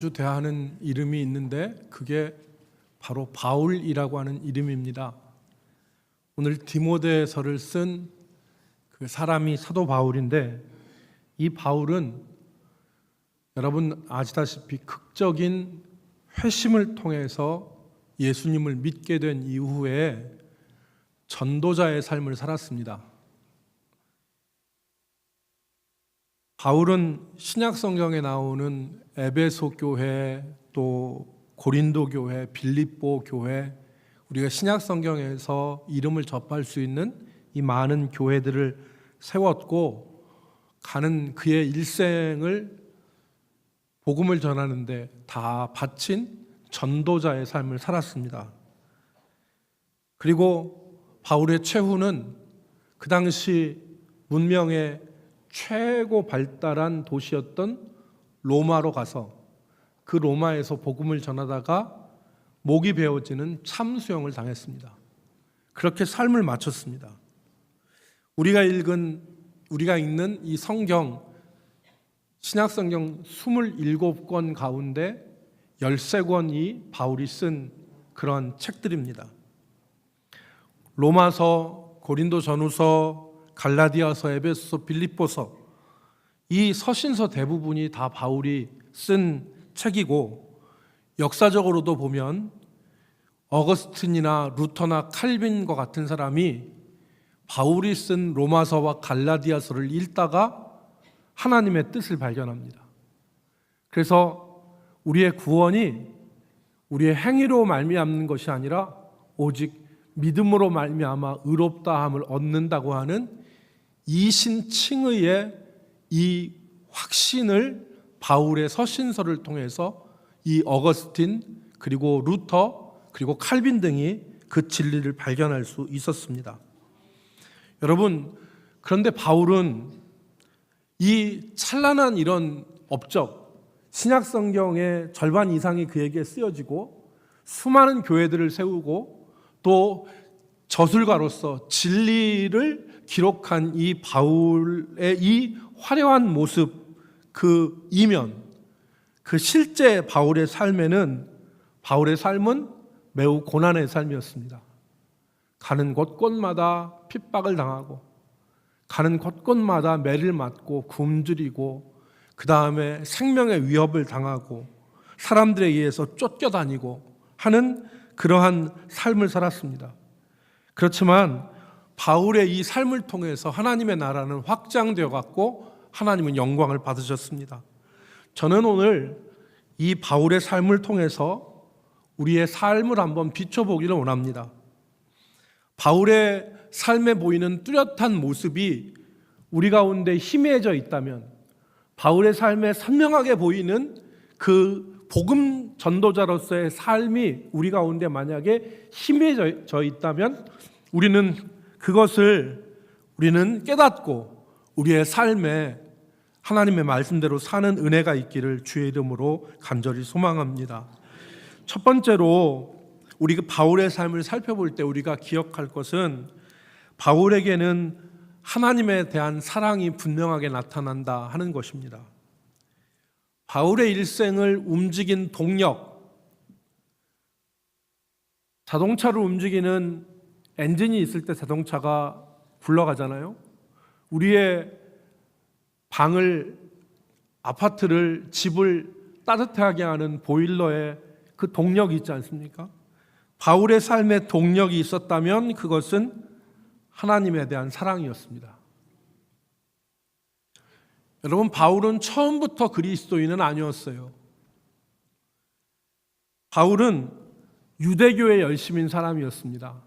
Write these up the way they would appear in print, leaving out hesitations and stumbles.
자주 대하는 이름이 있는데 그게 바로 바울이라고 하는 이름입니다. 오늘 디모데서를 쓴 그 사람이 사도 바울인데, 이 바울은 여러분 아시다시피 극적인 회심을 통해서 예수님을 믿게 된 이후에 전도자의 삶을 살았습니다. 바울은 신약 성경에 나오는 에베소 교회, 또 고린도 교회, 빌립보 교회, 우리가 신약 성경에서 이름을 접할 수 있는 이 많은 교회들을 세웠고, 가는 그의 일생을 복음을 전하는데 다 바친 전도자의 삶을 살았습니다. 그리고 바울의 최후는 그 당시 문명의 최고 발달한 도시였던 로마로 가서 그 로마에서 복음을 전하다가 목이 베어지는 참수형을 당했습니다. 그렇게 삶을 마쳤습니다. 우리가 읽는 이 성경, 신약성경 27권 가운데 13권이 바울이 쓴 그런 책들입니다. 로마서, 고린도 전후서, 갈라디아서, 에베소서, 빌립보서, 이 서신서 대부분이 다 바울이 쓴 책이고, 역사적으로도 보면 어거스틴이나 루터나 칼빈과 같은 사람이 바울이 쓴 로마서와 갈라디아서를 읽다가 하나님의 뜻을 발견합니다. 그래서 우리의 구원이 우리의 행위로 말미암는 것이 아니라 오직 믿음으로 말미암아 의롭다함을 얻는다고 하는 이신칭의의 이 확신을 바울의 서신서를 통해서 이 어거스틴, 그리고 루터, 그리고 칼빈 등이 그 진리를 발견할 수 있었습니다. 여러분, 그런데 바울은 이 찬란한 이런 업적, 신약 성경의 절반 이상이 그에게 쓰여지고 수많은 교회들을 세우고 또 저술가로서 진리를 기록한 이 바울의 이 화려한 모습, 그 이면, 그 실제 바울의 삶에는, 바울의 삶은 매우 고난의 삶이었습니다. 가는 곳곳마다 핍박을 당하고, 가는 곳곳마다 매를 맞고 굶주리고, 그 다음에 생명의 위협을 당하고 사람들에 의해서 쫓겨다니고 하는 그러한 삶을 살았습니다. 그렇지만 바울의 이 삶을 통해서 하나님의 나라는 확장되어 갔고 하나님은 영광을 받으셨습니다. 저는 오늘 이 바울의 삶을 통해서 우리의 삶을 한번 비춰보기를 원합니다. 바울의 삶에 보이는 뚜렷한 모습이 우리 가운데 희미해져 있다면, 바울의 삶에 선명하게 보이는 그 복음 전도자로서의 삶이 우리 가운데 만약에 희미해져 있다면, 우리는 그것을 깨닫고 우리의 삶에 하나님의 말씀대로 사는 은혜가 있기를 주의 이름으로 간절히 소망합니다. 첫 번째로 우리가 바울의 삶을 살펴볼 때 우리가 기억할 것은, 바울에게는 하나님에 대한 사랑이 분명하게 나타난다 하는 것입니다. 바울의 일생을 움직인 동력, 자동차를 움직이는 엔진이 있을 때 자동차가 굴러가잖아요. 우리의 방을, 아파트를, 집을 따뜻하게 하는 보일러에 그 동력이 있지 않습니까? 바울의 삶에 동력이 있었다면 그것은 하나님에 대한 사랑이었습니다. 여러분, 바울은 처음부터 그리스도인은 아니었어요. 바울은 유대교의 열심인 사람이었습니다.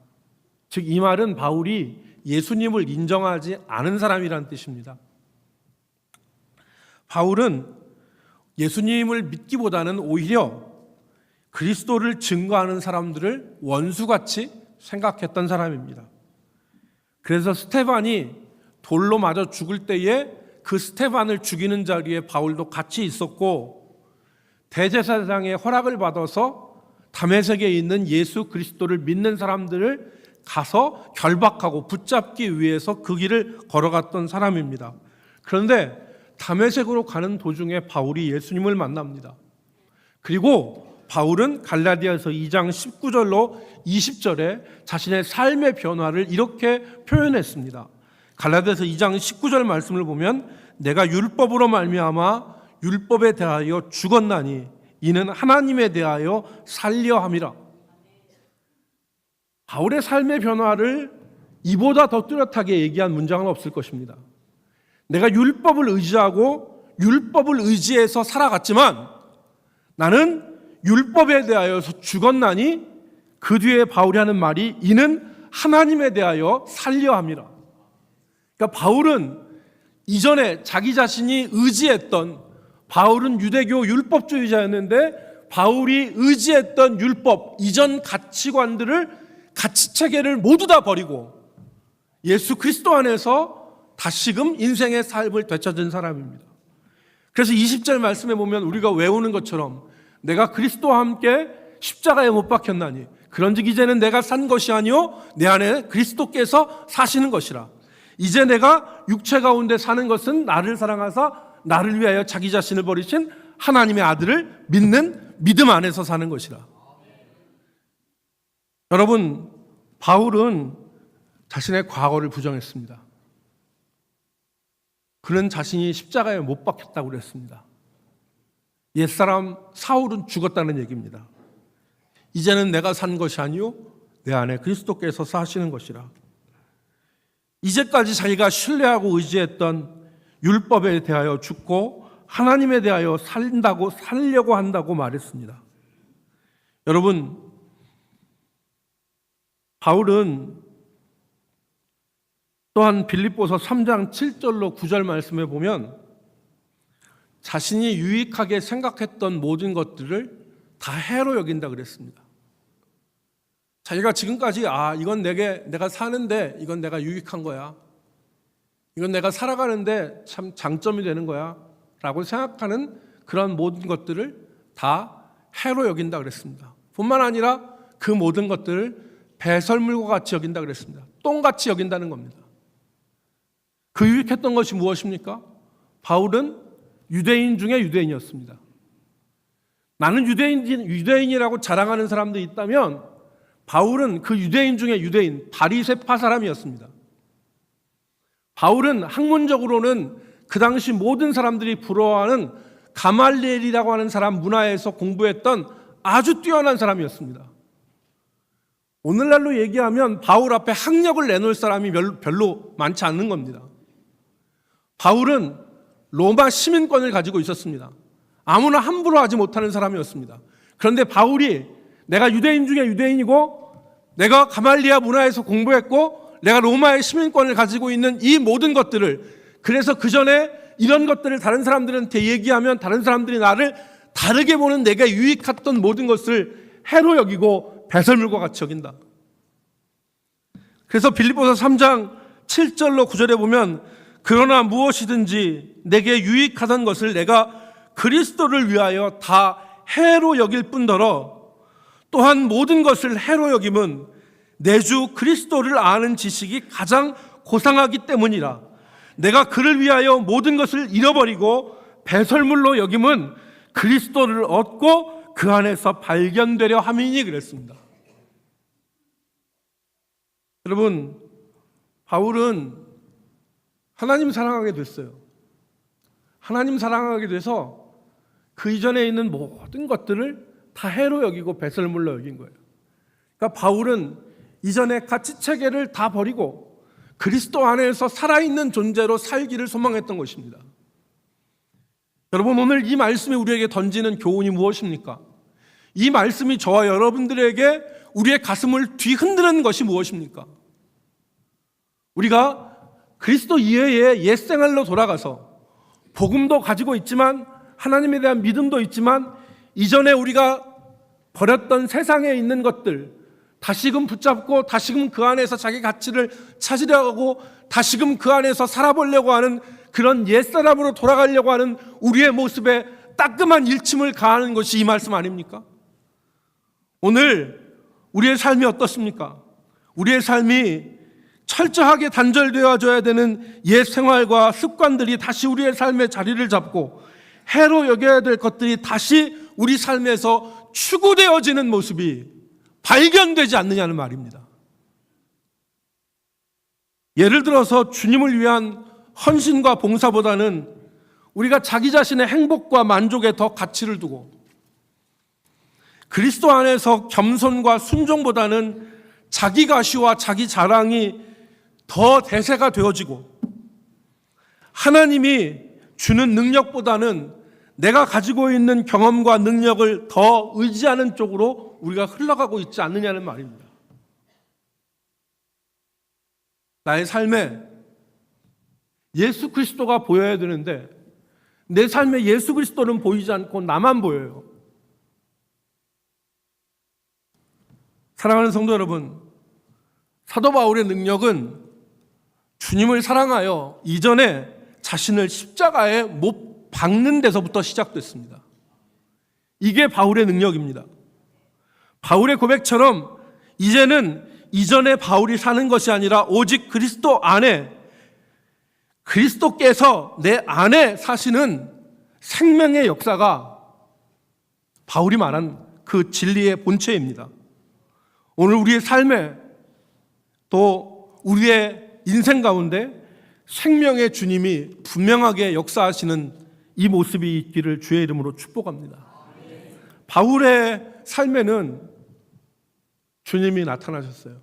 즉, 이 말은 바울이 예수님을 인정하지 않은 사람이라는 뜻입니다. 바울은 예수님을 믿기보다는 오히려 그리스도를 증거하는 사람들을 원수같이 생각했던 사람입니다. 그래서 스테반이 돌로 맞아 죽을 때에 그 스테반을 죽이는 자리에 바울도 같이 있었고, 대제사장의 허락을 받아서 다메섹에 있는 예수 그리스도를 믿는 사람들을 가서 결박하고 붙잡기 위해서 그 길을 걸어갔던 사람입니다. 그런데 다메섹으로 가는 도중에 바울이 예수님을 만납니다. 그리고 바울은 갈라디아서 2장 19절로 20절에 자신의 삶의 변화를 이렇게 표현했습니다. 갈라디아서 2장 19절 말씀을 보면 내가 율법으로 말미암아 율법에 대하여 죽었나니 이는 하나님에 대하여 살려 함이라. 바울의 삶의 변화를 이보다 더 뚜렷하게 얘기한 문장은 없을 것입니다. 내가 율법을 의지하고 율법을 의지해서 살아갔지만 나는 율법에 대하여서 죽었나니 그 뒤에 바울이 하는 말이 이는 하나님에 대하여 살려 함이라. 그러니까 바울은 이전에 자기 자신이 의지했던, 바울은 유대교 율법주의자였는데 바울이 의지했던 율법 이전 가치관들을, 가치체계를 모두 다 버리고 예수 그리스도 안에서 다시금 인생의 삶을 되찾은 사람입니다. 그래서 20절 말씀에 보면 우리가 외우는 것처럼 내가 그리스도와 함께 십자가에 못 박혔나니 그런즉 이제는 내가 산 것이 아니요 내 안에 그리스도께서 사시는 것이라. 이제 내가 육체 가운데 사는 것은 나를 사랑하사 나를 위하여 자기 자신을 버리신 하나님의 아들을 믿는 믿음 안에서 사는 것이라. 여러분, 바울은 자신의 과거를 부정했습니다. 그는 자신이 십자가에 못 박혔다고 그랬습니다. 옛사람 사울은 죽었다는 얘기입니다. 이제는 내가 산 것이 아니요 내 안에 그리스도께서 사시는 것이라. 이제까지 자기가 신뢰하고 의지했던 율법에 대하여 죽고 하나님에 대하여 살려고 한다고 말했습니다. 여러분, 바울은 또한 빌립보서 3장 7절로 9절 말씀에 보면 자신이 유익하게 생각했던 모든 것들을 다 해로 여긴다 그랬습니다. 자기가 지금까지 이건 내가 사는데 이건 내가 유익한 거야, 이건 내가 살아가는데 참 장점이 되는 거야 라고 생각하는 그런 모든 것들을 다 해로 여긴다 그랬습니다. 뿐만 아니라 그 모든 것들을 배설물과 같이 여긴다 그랬습니다. 똥같이 여긴다는 겁니다. 그 유익했던 것이 무엇입니까? 바울은 유대인 중에 유대인이었습니다. 나는 유대인이라고 자랑하는 사람들이 있다면 바울은 그 유대인 중에 유대인, 바리새파 사람이었습니다. 바울은 학문적으로는 그 당시 모든 사람들이 부러워하는 가말리엘이라고 하는 사람 문화에서 공부했던 아주 뛰어난 사람이었습니다. 오늘날로 얘기하면 바울 앞에 학력을 내놓을 사람이 별로 많지 않는 겁니다. 바울은 로마 시민권을 가지고 있었습니다. 아무나 함부로 하지 못하는 사람이었습니다. 그런데 바울이 내가 유대인 중에 유대인이고 내가 가말리아 문화에서 공부했고 내가 로마의 시민권을 가지고 있는 이 모든 것들을, 그래서 그 전에 이런 것들을 다른 사람들한테 얘기하면 다른 사람들이 나를 다르게 보는 내가 유익했던 모든 것을 해로 여기고 배설물과 같이 여긴다. 그래서 빌립보서 3장 7절로 9절에 보면 그러나 무엇이든지 내게 유익하던 것을 내가 그리스도를 위하여 다 해로 여길 뿐더러 또한 모든 것을 해로 여김은 내 주 그리스도를 아는 지식이 가장 고상하기 때문이라. 내가 그를 위하여 모든 것을 잃어버리고 배설물로 여김은 그리스도를 얻고 그 안에서 발견되려 함이니 그랬습니다. 여러분, 바울은 하나님 사랑하게 됐어요. 하나님 사랑하게 돼서 그 이전에 있는 모든 것들을 다 해로 여기고 배설물로 여긴 거예요. 그러니까 바울은 이전의 가치체계를 다 버리고 그리스도 안에서 살아있는 존재로 살기를 소망했던 것입니다. 여러분, 오늘 이 말씀이 우리에게 던지는 교훈이 무엇입니까? 이 말씀이 저와 여러분들에게 우리의 가슴을 뒤흔드는 것이 무엇입니까? 우리가 그리스도 이외의 옛 생활로 돌아가서 복음도 가지고 있지만 하나님에 대한 믿음도 있지만 이전에 우리가 버렸던 세상에 있는 것들 다시금 붙잡고 다시금 그 안에서 자기 가치를 찾으려고 하고 다시금 그 안에서 살아보려고 하는 그런 옛사람으로 돌아가려고 하는 우리의 모습에 따끔한 일침을 가하는 것이 이 말씀 아닙니까? 오늘 우리의 삶이 어떻습니까? 우리의 삶이 철저하게 단절되어져야 되는 옛 생활과 습관들이 다시 우리의 삶에 자리를 잡고 해로 여겨야 될 것들이 다시 우리 삶에서 추구되어지는 모습이 발견되지 않느냐는 말입니다. 예를 들어서 주님을 위한 헌신과 봉사보다는 우리가 자기 자신의 행복과 만족에 더 가치를 두고 그리스도 안에서 겸손과 순종보다는 자기 가시와 자기 자랑이 더 대세가 되어지고 하나님이 주는 능력보다는 내가 가지고 있는 경험과 능력을 더 의지하는 쪽으로 우리가 흘러가고 있지 않느냐는 말입니다. 나의 삶에 예수 그리스도가 보여야 되는데 내 삶에 예수 그리스도는 보이지 않고 나만 보여요. 사랑하는 성도 여러분, 사도 바울의 능력은 주님을 사랑하여 이전에 자신을 십자가에 못 박는 데서부터 시작됐습니다. 이게 바울의 능력입니다. 바울의 고백처럼 이제는 이전에 바울이 사는 것이 아니라 오직 그리스도 안에 그리스도께서 내 안에 사시는 생명의 역사가 바울이 말한 그 진리의 본체입니다. 오늘 우리의 삶에 또 우리의 인생 가운데 생명의 주님이 분명하게 역사하시는 이 모습이 있기를 주의 이름으로 축복합니다. 바울의 삶에는 주님이 나타나셨어요.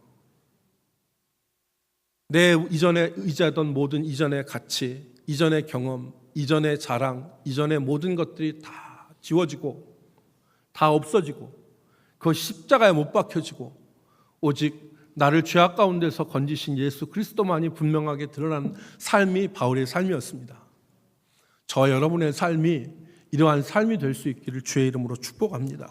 내 이전에 의지하던 모든 이전의 가치, 이전의 경험, 이전의 자랑, 이전의 모든 것들이 다 지워지고 다 없어지고 그 십자가에 못 박혀지고 오직 나를 죄악 가운데서 건지신 예수 그리스도만이 분명하게 드러난 삶이 바울의 삶이었습니다. 저 여러분의 삶이 이러한 삶이 될 수 있기를 주의 이름으로 축복합니다.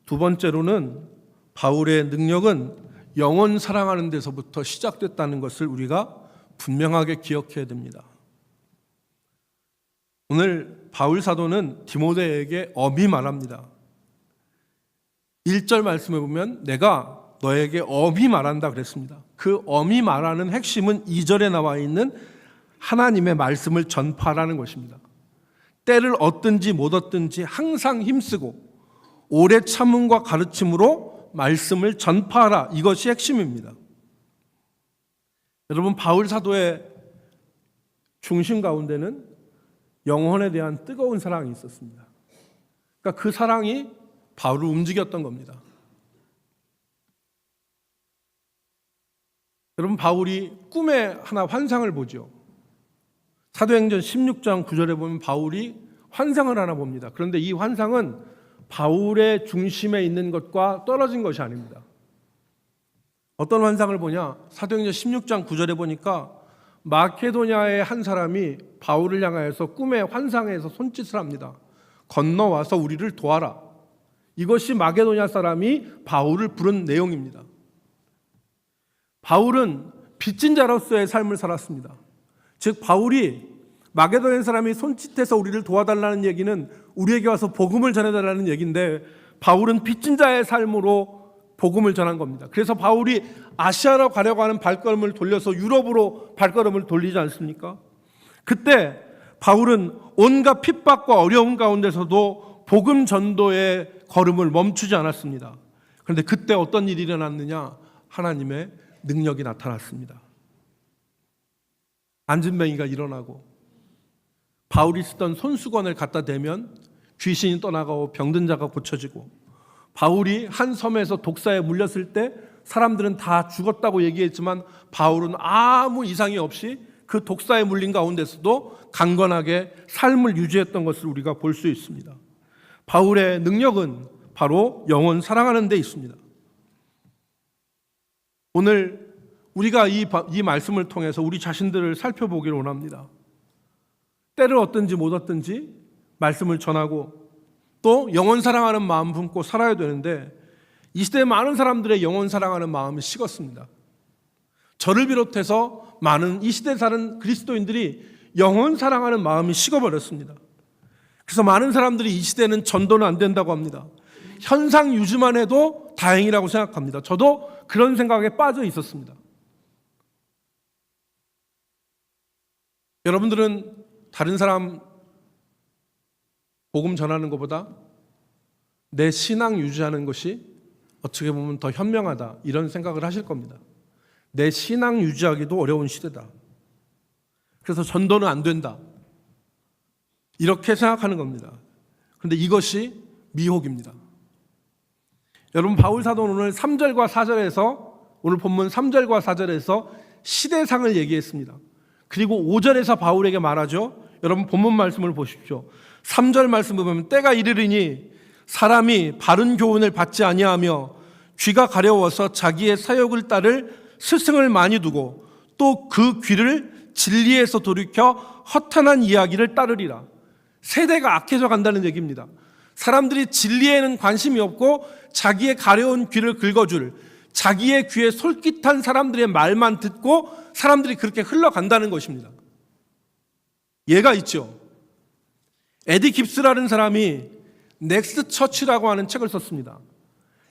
두 번째로는 바울의 능력은 영혼 사랑하는 데서부터 시작됐다는 것을 우리가 분명하게 기억해야 됩니다. 오늘 바울 사도는 디모데에게 엄히 말합니다. 1절 말씀에 보면 내가 너에게 엄히 말한다 그랬습니다. 그 엄히 말하는 핵심은 2절에 나와 있는 하나님의 말씀을 전파하라는 것입니다. 때를 얻든지 못 얻든지 항상 힘쓰고 오래 참음과 가르침으로 말씀을 전파하라. 이것이 핵심입니다. 여러분, 바울 사도의 중심 가운데는 영혼에 대한 뜨거운 사랑이 있었습니다. 그러니까 그 사랑이 바울을 움직였던 겁니다. 여러분, 바울이 꿈에 하나 환상을 보죠. 사도행전 16장 9절에 보면 바울이 환상을 하나 봅니다. 그런데 이 환상은 바울의 중심에 있는 것과 떨어진 것이 아닙니다. 어떤 환상을 보냐? 사도행전 16장 9절에 보니까 마케도냐의 한 사람이 바울을 향하여서 꿈의 환상에서 손짓을 합니다. 건너와서 우리를 도와라. 이것이 마케도냐 사람이 바울을 부른 내용입니다. 바울은 빚진 자로서의 삶을 살았습니다. 즉 바울이 마게도냐 사람이 손짓해서 우리를 도와달라는 얘기는 우리에게 와서 복음을 전해달라는 얘기인데 바울은 빚진 자의 삶으로 복음을 전한 겁니다. 그래서 바울이 아시아로 가려고 하는 발걸음을 돌려서 유럽으로 발걸음을 돌리지 않습니까? 그때 바울은 온갖 핍박과 어려움 가운데서도 복음 전도의 걸음을 멈추지 않았습니다. 그런데 그때 어떤 일이 일어났느냐? 하나님의 능력이 나타났습니다. 안진뱅이가 일어나고 바울이 쓰던 손수건을 갖다 대면 귀신이 떠나가고 병든 자가 고쳐지고 바울이 한 섬에서 독사에 물렸을 때 사람들은 다 죽었다고 얘기했지만 바울은 아무 이상이 없이 그 독사에 물린 가운데서도 강건하게 삶을 유지했던 것을 우리가 볼 수 있습니다. 바울의 능력은 바로 영혼 사랑하는 데 있습니다. 오늘 우리가 이 말씀을 통해서 우리 자신들을 살펴보기를 원합니다. 때를 얻든지 못 얻든지 말씀을 전하고 또 영혼 사랑하는 마음 품고 살아야 되는데 이 시대에 많은 사람들의 영혼 사랑하는 마음이 식었습니다. 저를 비롯해서 많은 이 시대에 사는 그리스도인들이 영혼 사랑하는 마음이 식어버렸습니다. 그래서 많은 사람들이 이 시대는 전도는 안 된다고 합니다. 현상 유지만 해도 다행이라고 생각합니다. 저도 그런 생각에 빠져 있었습니다. 여러분들은 다른 사람 복음 전하는 것보다 내 신앙 유지하는 것이 어떻게 보면 더 현명하다, 이런 생각을 하실 겁니다. 내 신앙 유지하기도 어려운 시대다. 그래서 전도는 안 된다, 이렇게 생각하는 겁니다. 그런데 이것이 미혹입니다. 여러분, 바울 사도는 오늘 3절과 4절에서, 오늘 본문 3절과 4절에서 시대상을 얘기했습니다. 그리고 5절에서 바울에게 말하죠. 여러분, 본문 말씀을 보십시오. 3절 말씀을 보면 때가 이르리니 사람이 바른 교훈을 받지 아니하며 귀가 가려워서 자기의 사욕을 따를 스승을 많이 두고 또 그 귀를 진리에서 돌이켜 허탄한 이야기를 따르리라. 세대가 악해져 간다는 얘기입니다. 사람들이 진리에는 관심이 없고 자기의 가려운 귀를 긁어줄, 자기의 귀에 솔깃한 사람들의 말만 듣고 사람들이 그렇게 흘러간다는 것입니다. 예가 있죠. 에디 깁스라는 사람이 넥스트 처치라고 하는 책을 썼습니다.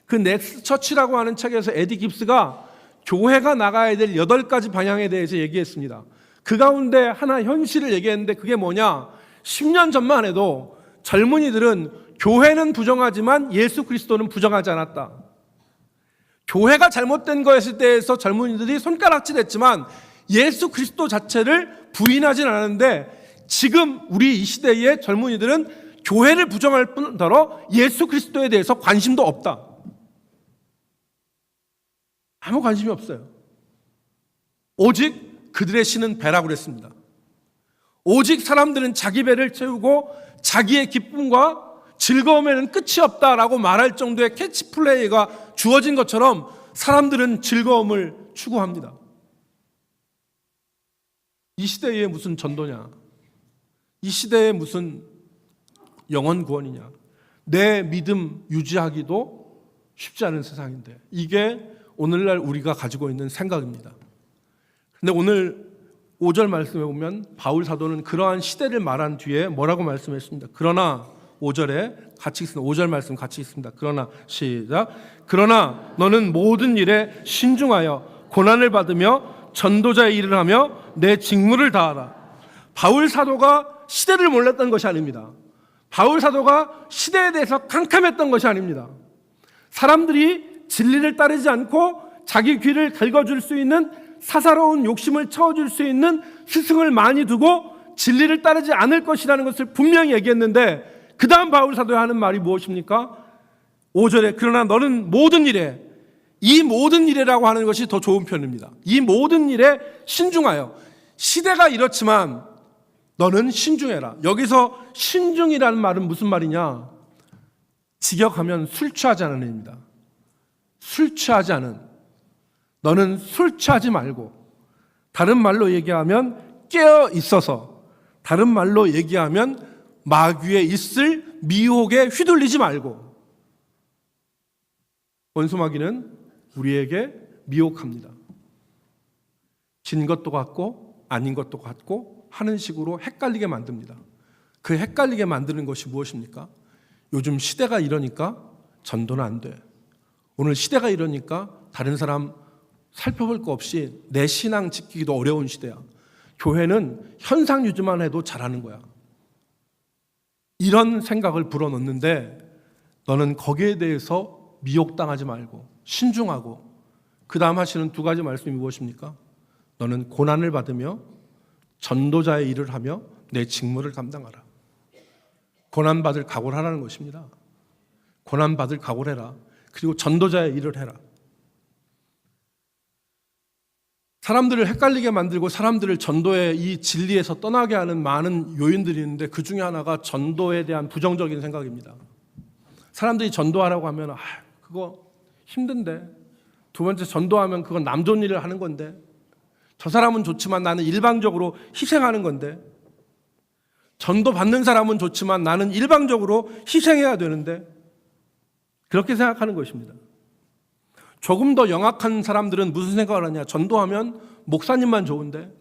그 넥스트 처치라고 하는 책에서 에디 깁스가 교회가 나가야 될 8가지 방향에 대해서 얘기했습니다. 그 가운데 하나 현실을 얘기했는데 그게 뭐냐? 10년 전만 해도 젊은이들은 교회는 부정하지만 예수 그리스도는 부정하지 않았다. 교회가 잘못된 것에 대해서 젊은이들이 손가락질했지만 예수 그리스도 자체를 부인하진 않았는데, 지금 우리 이 시대의 젊은이들은 교회를 부정할 뿐더러 예수 그리스도에 대해서 관심도 없다. 아무 관심이 없어요. 오직 그들의 신은 배라고 그랬습니다. 오직 사람들은 자기 배를 채우고 자기의 기쁨과 즐거움에는 끝이 없다라고 말할 정도의 캐치플레이가 주어진 것처럼 사람들은 즐거움을 추구합니다. 이 시대에 무슨 전도냐? 이 시대에 무슨 영혼 구원이냐? 내 믿음 유지하기도 쉽지 않은 세상인데, 이게 오늘날 우리가 가지고 있는 생각입니다. 근데 오늘 5절 말씀에 보면 바울 사도는 그러한 시대를 말한 뒤에 뭐라고 말씀했습니다. 그러나 5절에 같이 있습니다. 5절 말씀 같이 있습니다. 그러나 시작. 그러나 너는 모든 일에 신중하여 고난을 받으며 전도자의 일을 하며 내 직무를 다하라. 바울 사도가 시대를 몰랐던 것이 아닙니다. 바울 사도가 시대에 대해서 캄캄했던 것이 아닙니다. 사람들이 진리를 따르지 않고 자기 귀를 긁어줄 수 있는, 사사로운 욕심을 채워줄 수 있는 스승을 많이 두고 진리를 따르지 않을 것이라는 것을 분명히 얘기했는데, 그 다음 바울 사도가 하는 말이 무엇입니까? 5절에 그러나 너는 모든 일에, 이 모든 일에라고 하는 것이 더 좋은 표현입니다. 이 모든 일에 신중하여. 시대가 이렇지만 너는 신중해라. 여기서 신중이라는 말은 무슨 말이냐? 직역하면 술 취하지 않은 의미입니다. 술 취하지 않은. 너는 술 취하지 말고, 다른 말로 얘기하면 깨어 있어서, 다른 말로 얘기하면 마귀에 있을 미혹에 휘둘리지 말고. 원수마귀는 우리에게 미혹합니다. 진 것도 같고 아닌 것도 같고 하는 식으로 헷갈리게 만듭니다. 그 헷갈리게 만드는 것이 무엇입니까? 요즘 시대가 이러니까 전도는 안 돼. 오늘 시대가 이러니까 다른 사람 살펴볼 거 없이 내 신앙 지키기도 어려운 시대야. 교회는 현상 유지만 해도 잘하는 거야. 이런 생각을 불어넣는데, 너는 거기에 대해서 미혹당하지 말고 신중하고, 그 다음 하시는 2가지 말씀이 무엇입니까? 너는 고난을 받으며 전도자의 일을 하며 내 직무를 감당하라. 고난받을 각오를 하라는 것입니다. 고난받을 각오를 해라. 그리고 전도자의 일을 해라. 사람들을 헷갈리게 만들고 사람들을 전도의 이 진리에서 떠나게 하는 많은 요인들이 있는데, 그 중에 하나가 전도에 대한 부정적인 생각입니다. 사람들이 전도하라고 하면 그거 힘든데, 2번째 전도하면 그건 남 좋은 일을 하는 건데, 저 사람은 좋지만 나는 일방적으로 희생하는 건데, 전도 받는 사람은 좋지만 나는 일방적으로 희생해야 되는데, 그렇게 생각하는 것입니다. 조금 더 영악한 사람들은 무슨 생각을 하냐? 전도하면 목사님만 좋은데,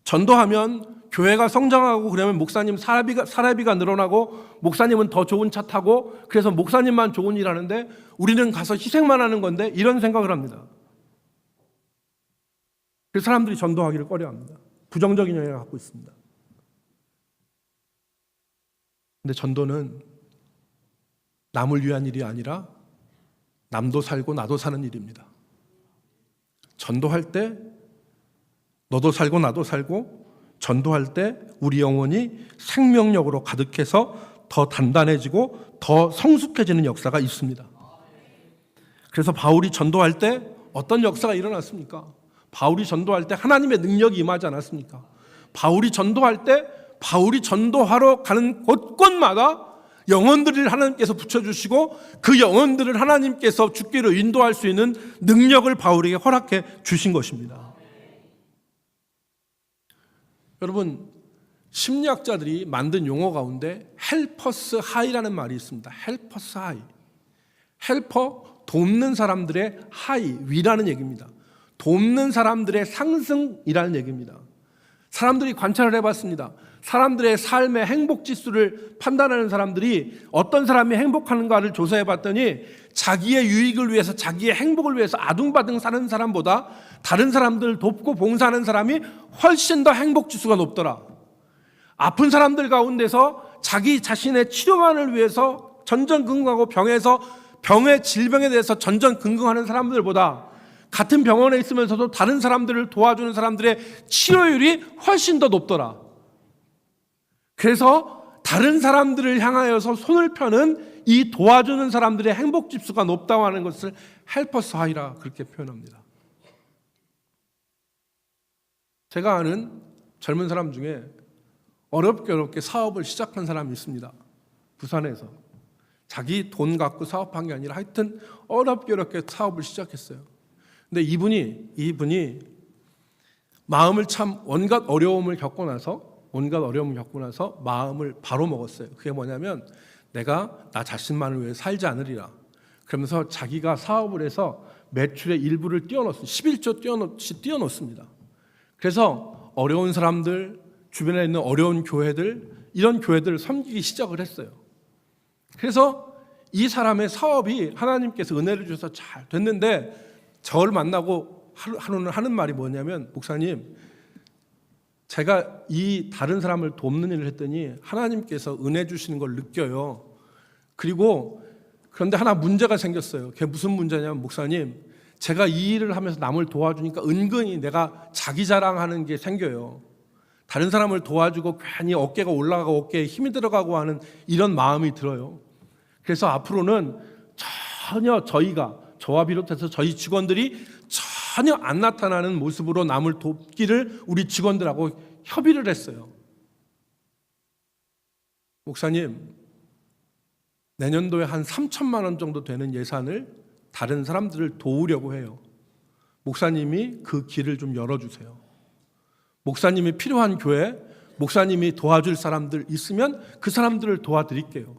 전도하면 교회가 성장하고 그러면 목사님 사례비가 늘어나고 목사님은 더 좋은 차 타고 그래서 목사님만 좋은 일 하는데 우리는 가서 희생만 하는 건데, 이런 생각을 합니다. 그래서 사람들이 전도하기를 꺼려합니다. 부정적인 영향을 갖고 있습니다. 근데 전도는 남을 위한 일이 아니라 남도 살고 나도 사는 일입니다. 전도할 때 너도 살고 나도 살고, 전도할 때 우리 영혼이 생명력으로 가득해서 더 단단해지고 더 성숙해지는 역사가 있습니다. 그래서 바울이 전도할 때 어떤 역사가 일어났습니까? 바울이 전도할 때 하나님의 능력이 임하지 않았습니까? 바울이 전도할 때 바울이 전도하러 가는 곳곳마다 영혼들을 하나님께서 붙여주시고 그 영혼들을 하나님께서 죽기로 인도할 수 있는 능력을 바울에게 허락해 주신 것입니다. 여러분, 심리학자들이 만든 용어 가운데 헬퍼스 하이라는 말이 있습니다. 헬퍼스 하이. 헬퍼, 돕는 사람들의 하이, 위라는 얘기입니다. 돕는 사람들의 상승이라는 얘기입니다. 사람들이 관찰을 해봤습니다. 사람들의 삶의 행복 지수를 판단하는 사람들이 어떤 사람이 행복한가를 조사해봤더니 자기의 유익을 위해서, 자기의 행복을 위해서 아둥바둥 사는 사람보다 다른 사람들을 돕고 봉사하는 사람이 훨씬 더 행복 지수가 높더라. 아픈 사람들 가운데서 자기 자신의 치료만을 위해서 전전긍긍하고 병의 질병에 대해서 전전긍긍하는 사람들보다 같은 병원에 있으면서도 다른 사람들을 도와주는 사람들의 치료율이 훨씬 더 높더라. 그래서 다른 사람들을 향하여서 손을 펴는 이 도와주는 사람들의 행복 지수가 높다고 하는 것을 헬퍼스 하이라 그렇게 표현합니다. 제가 아는 젊은 사람 중에 어렵게 사업을 시작한 사람이 있습니다. 부산에서. 자기 돈 갖고 사업한 게 아니라 하여튼 어렵게 사업을 시작했어요. 근데 이분이 마음을 참 온갖 어려움을 겪고 나서 마음을 바로 먹었어요. 그게 뭐냐면 내가 나 자신만을 위해 살지 않으리라. 그러면서 자기가 사업을 해서 매출의 일부를 띄워넣습니다. 11조 띄워넣습니다. 그래서 어려운 사람들, 주변에 있는 어려운 교회들, 이런 교회들을 섬기기 시작을 했어요. 그래서 이 사람의 사업이 하나님께서 은혜를 주셔서 잘 됐는데 저를 만나고 하는 말이 뭐냐면, 목사님, 제가 이 다른 사람을 돕는 일을 했더니 하나님께서 은혜 주시는 걸 느껴요. 그런데 하나 문제가 생겼어요. 그게 무슨 문제냐면, 목사님, 제가 이 일을 하면서 남을 도와주니까 은근히 내가 자기 자랑하는 게 생겨요. 다른 사람을 도와주고 괜히 어깨가 올라가고 어깨에 힘이 들어가고 하는 이런 마음이 들어요. 그래서 앞으로는 전혀 저와 비롯해서 저희 직원들이 전혀 안 나타나는 모습으로 남을 돕기를 우리 직원들하고 협의를 했어요. 목사님, 내년도에 한 3천만 원 정도 되는 예산을 다른 사람들을 도우려고 해요. 목사님이 그 길을 좀 열어주세요. 목사님이 필요한 교회, 목사님이 도와줄 사람들 있으면 그 사람들을 도와드릴게요.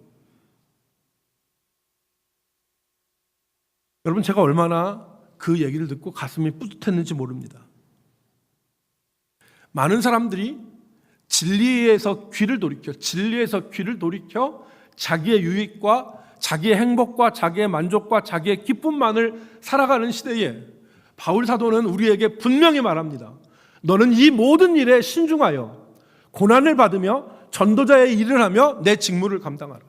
여러분, 제가 얼마나 그 얘기를 듣고 가슴이 뿌듯했는지 모릅니다. 많은 사람들이 진리에서 귀를 돌이켜 자기의 유익과 자기의 행복과 자기의 만족과 자기의 기쁨만을 살아가는 시대에 바울 사도는 우리에게 분명히 말합니다. 너는 이 모든 일에 신중하여 고난을 받으며 전도자의 일을 하며 내 직무를 감당하라.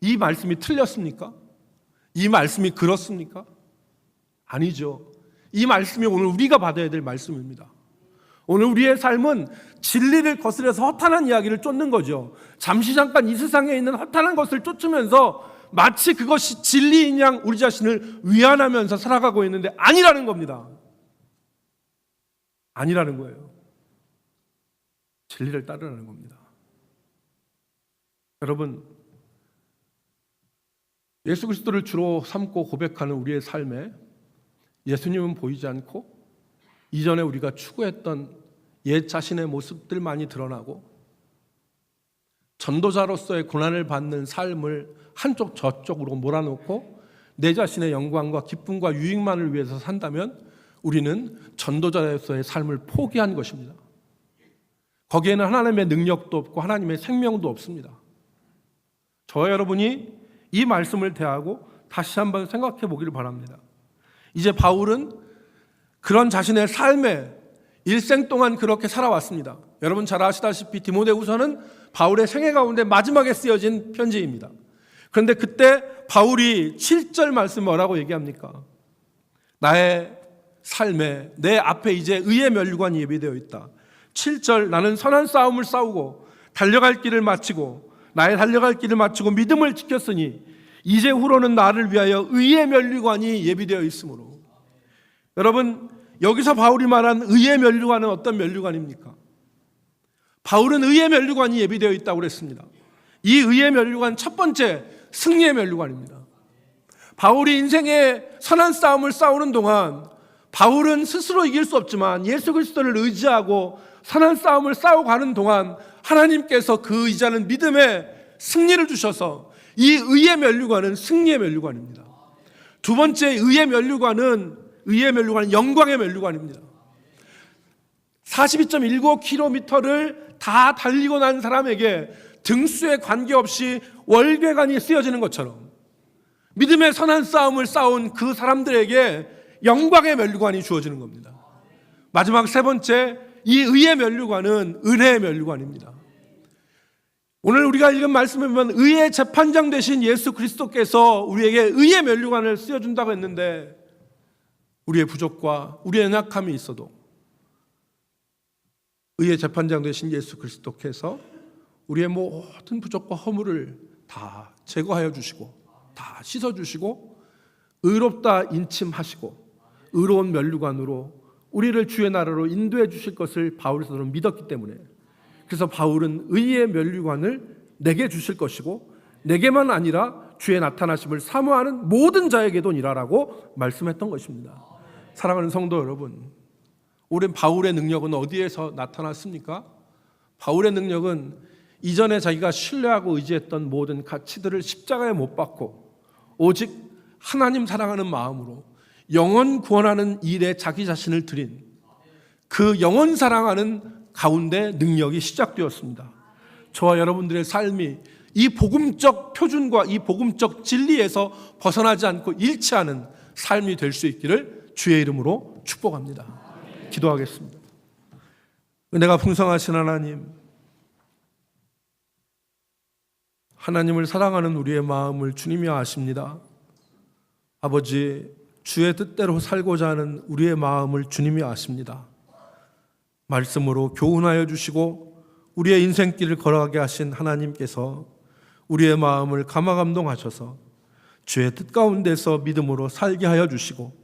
이 말씀이 틀렸습니까? 이 말씀이 그렇습니까? 아니죠. 이 말씀이 오늘 우리가 받아야 될 말씀입니다. 오늘 우리의 삶은 진리를 거스려서 허탄한 이야기를 쫓는 거죠. 잠시 잠깐 이 세상에 있는 허탄한 것을 쫓으면서 마치 그것이 진리인 양 우리 자신을 위안하면서 살아가고 있는데 아니라는 겁니다. 아니라는 거예요. 진리를 따르라는 겁니다. 여러분, 예수 그리스도를 주로 삼고 고백하는 우리의 삶에 예수님은 보이지 않고 이전에 우리가 추구했던 옛 자신의 모습들만이 드러나고 전도자로서의 고난을 받는 삶을 한쪽 저쪽으로 몰아놓고 내 자신의 영광과 기쁨과 유익만을 위해서 산다면 우리는 전도자로서의 삶을 포기한 것입니다. 거기에는 하나님의 능력도 없고 하나님의 생명도 없습니다. 저와 여러분이 이 말씀을 대하고 다시 한번 생각해 보기를 바랍니다. 이제 바울은 그런 자신의 삶에 일생 동안 그렇게 살아왔습니다. 여러분 잘 아시다시피 디모데후서는 바울의 생애 가운데 마지막에 쓰여진 편지입니다. 그런데 그때 바울이 7절 말씀 뭐라고 얘기합니까? 나의 삶에 내 앞에 이제 의의 면류관이 예비되어 있다. 7절 나는 선한 싸움을 싸우고 달려갈 길을 마치고 나의 달려갈 길을 마치고 믿음을 지켰으니 이제 후로는 나를 위하여 의의 면류관이 예비되어 있으므로. 여러분 여기서 바울이 말한 의의 면류관은 어떤 면류관입니까? 바울은 의의 면류관이 예비되어 있다고 그랬습니다. 이 의의 면류관 첫 번째 승리의 면류관입니다. 바울이 인생의 선한 싸움을 싸우는 동안 바울은 스스로 이길 수 없지만 예수 그리스도를 의지하고 선한 싸움을 싸워가는 동안 하나님께서 그 의지하는 믿음의 승리를 주셔서 이 의의 면류관은 승리의 면류관입니다. 두 번째 의의 면류관은 영광의 면류관입니다. 42.19km를 다 달리고 난 사람에게 등수에 관계없이 월궤관이 쓰여지는 것처럼 믿음의 선한 싸움을 싸운 그 사람들에게 영광의 면류관이 주어지는 겁니다. 마지막 세 번째, 이 의의 면류관은 은혜의 면류관입니다. 오늘 우리가 읽은 말씀에 보면 의의 재판장 되신 예수 그리스도께서 우리에게 의의 면류관을 쓰여준다고 했는데 우리의 부족과 우리의 연약함이 있어도 의의 재판장 되신 예수 그리스도께서 우리의 모든 부족과 허물을 다 제거하여 주시고 다 씻어주시고 의롭다 인침하시고 의로운 면류관으로 우리를 주의 나라로 인도해 주실 것을 바울 사도는 믿었기 때문에 그래서 바울은 의의 면류관을 내게 주실 것이고 내게만 아니라 주의 나타나심을 사모하는 모든 자에게도 이라라고 말씀했던 것입니다. 사랑하는 성도 여러분, 우리 바울의 능력은 어디에서 나타났습니까? 바울의 능력은 이전에 자기가 신뢰하고 의지했던 모든 가치들을 십자가에 못 박고 오직 하나님 사랑하는 마음으로 영혼 구원하는 일에 자기 자신을 드린 그 영혼 사랑하는 가운데 능력이 시작되었습니다. 저와 여러분들의 삶이 이 복음적 표준과 이 복음적 진리에서 벗어나지 않고 일치하는 삶이 될 수 있기를 주의 이름으로 축복합니다. 기도하겠습니다. 은혜가 풍성하신 하나님을 사랑하는 우리의 마음을 주님이 아십니다. 아버지, 주의 뜻대로 살고자 하는 우리의 마음을 주님이 아십니다. 말씀으로 교훈하여 주시고 우리의 인생길을 걸어가게 하신 하나님께서 우리의 마음을 감화감동하셔서 주의 뜻 가운데서 믿음으로 살게 하여 주시고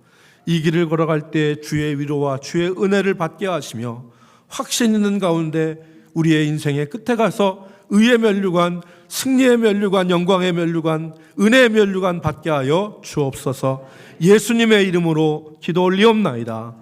이 길을 걸어갈 때 주의 위로와 주의 은혜를 받게 하시며 확신 있는 가운데 우리의 인생의 끝에 가서 의의 면류관, 승리의 면류관, 영광의 면류관, 은혜의 면류관 받게 하여 주옵소서. 예수님의 이름으로 기도 올리옵나이다.